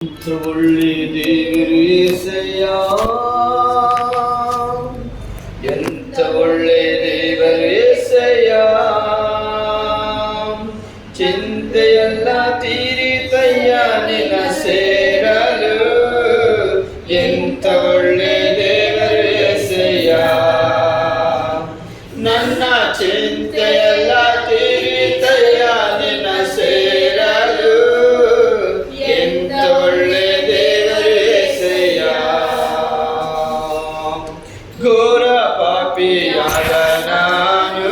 ಒಳ್ಳೆ ದೇವರು యేసయ్య, ಎಂತ ಒಳ್ಳೆ ದೇವರು యేసయ్య, ಚಿಂತೆಯೆಲ್ಲ ತೀರಿತಯ್ಯ ನಿನ್ನ ಸೇರಲು. ಎಂತ ಒಳ್ಳೆ ದೇವರು యేసయ్య, ನನ್ನ ಚಿಂತೆಯೆಲ್ಲ ತೀರಿತಯ್ಯ ನಿನ್ನ ಸೇರಲು. ಎಂತ ಒಳ್ಳೆ ದೇವರು యేసయ్య, ಘೋರ ಪಾಪಿಯಾದ ನಾನು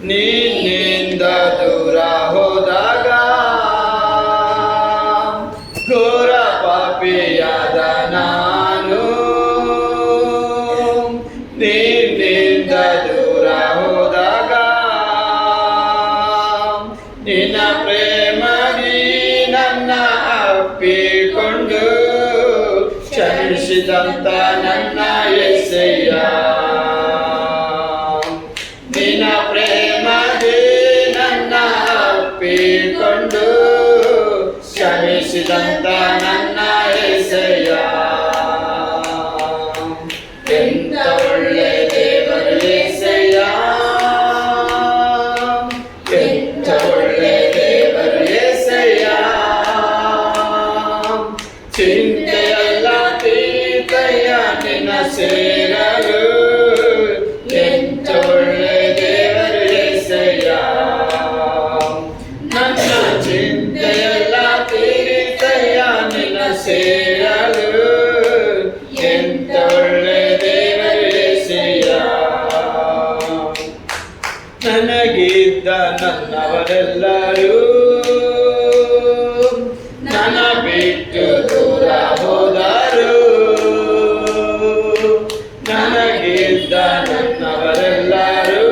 ನಿನ್ನಿಂದ ದೂರ ಹೋದಾಗ, ಘೋರ ಪಾಪಿಯಾದ ನಾನು ನಿನ್ನಿಂದ ದೂರ ಹೋದಾಗ, ನಿನ್ನ ಪ್ರೇಮದಿ ನನ್ನ ಅಪ್ಪಿಕೊಂಡು ಕ್ಷಮಿಸಿದಂತ ನನ್ನ యేసయ్య, ನಿನ್ನ ಪ್ರೇಮದಿ ನನ್ನ ಅಪ್ಪಿಕೊಂಡು ಕ್ಷಮಿಸಿದಂತ ನನ್ನ యేಸయ్య, ಎಂತ ಒಳ್ಳೆ ದೇವರು యేసయ్య, ಎಂತ ಒಳ್ಳೆ ದೇವರು యేసయ్య, ಚಿಂತೆಯೆಲ್ಲ ತೀರಿತಯ್ಯ ನಿನ್ನ ಸೇರಲು. ಎಂತ ಒಳ್ಳೆ ದೇವರು యేಸయ్య, ನನ್ನ ಚಿಂತೆಯೆಲ್ಲ ತೀರಿತಯ್ಯ ನಿನ್ನ ಸೇರಲು. ಎಂತ ಒಳ್ಳೆ ದೇವರು యేಸయ్ಯ, ನನಗಿದ್ದ ನನ್ನವರೆಲ್ಲರೂ ನನ್ನ ಬಿಟ್ಟು ದೂರ ಹೋದರು. ನನಗಿದ್ದ ನನ್ನವರೆಲ್ಲರೂ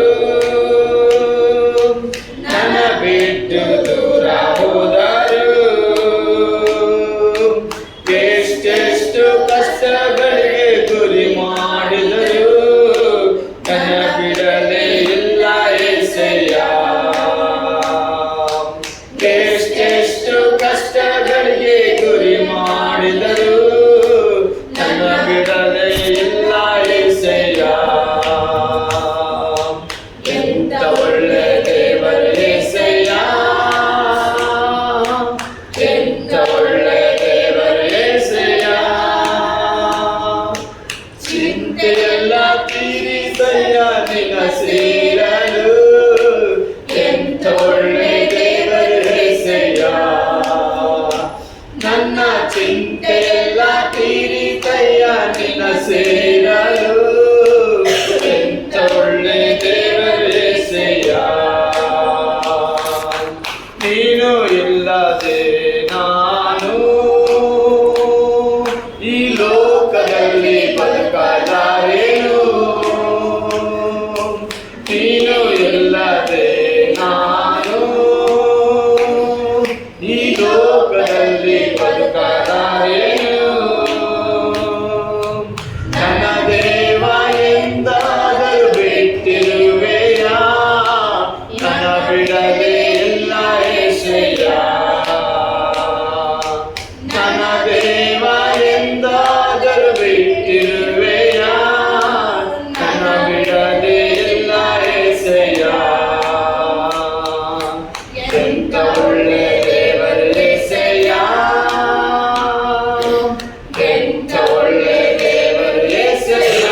ನನ್ನ ಬಿಟ್ಟು ದೂರ ಹೋದರು. ಎಷ್ಟೆಷ್ಟು ಕಷ್ಟಗಳಿಗೆ ಗುರಿ ಮಾಡಿದರು, ನನ್ನ ಬಿಡಲೇ ಇಲ್ಲ యేಸయ్ಯ. ಎಷ್ಟೆಷ್ಟು ಕಷ್ಟಗಳಿಗೆ ಗುರಿ ಮಾಡಿದರು, ನನ್ನ ಬಿಡಲೇ ಇಲ್ಲ యేಸయ్ಯ. ಎಂತ ಒಳ್ಳೆ ದೇವರು యేಸయ్ಯ, ಎಂತ ಒಳ್ಳೆ ದೇವರು యేಸయ్ಯ, ಚಿಂತೆಯೆಲ್ಲ ತೀರಿತಯ್ಯ ನಿನ್ನ ಸೇರಲು. ಎಂತ ಒಳ್ಳೆ ದೇವರು యేಸಯ್ಯ, ನನ್ನ ಚಿಂತೆಯೆಲ್ಲ ತೀರಿತಯ್ಯ ನಿನ್ನ ಸೇರಲು. ಎಂತ ಒಳ್ಳೆ ದೇವರು యేಸయ్ಯ, ನೀನು ಇಲ್ಲದೆ ನಾನು ಈ ಲೋಕದಲ್ಲಿ ಬದುಕಲಾರೆನು. ನೀನು ಇಲ್ಲದೆ ನಾನು ಈ ಲೋಕದಲ್ಲಿ ಬದುಕಲಾರೆನು. ನನ್ನ ದೇವ ಎಂದಾದರೂ ಬಿಟ್ಟಿರುವೆಯ, ನನ್ನ ಬಿಡಲೇ ಇಲ್ಲ యేಸಯ್ಯ. ನನ್ನ ದೇವ ಎಂದಾದರೂ ಬಿಟ್ಟಿರುವೆಯ, ನನ್ನ ಬಿಡಲೇ ಇಲ್ಲ యేಸಯ್ಯ. ಎಂತ ಒಳ್ಳೆ ದೇವರು యేಸಯ್ಯ, ಎಂತ ಒಳ್ಳೆ ದೇವರು యేಸಯ್ಯ,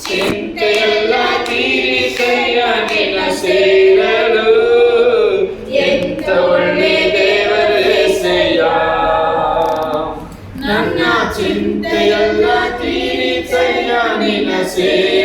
ಚಿಂತೆಯೆಲ್ಲ ತೀರಿತಯ್ಯ ನಿನ್ನ ಸೇರಲು. ಎಂತ ಒಳ್ಳೆ ದೇವರು యేಸಯ್ಯ, ನನ್ನ ಚಿಂತೆಯೆಲ್ಲ ತೀರಿತಯ್ಯ ನಿನ್ನ ಸೇರಲು.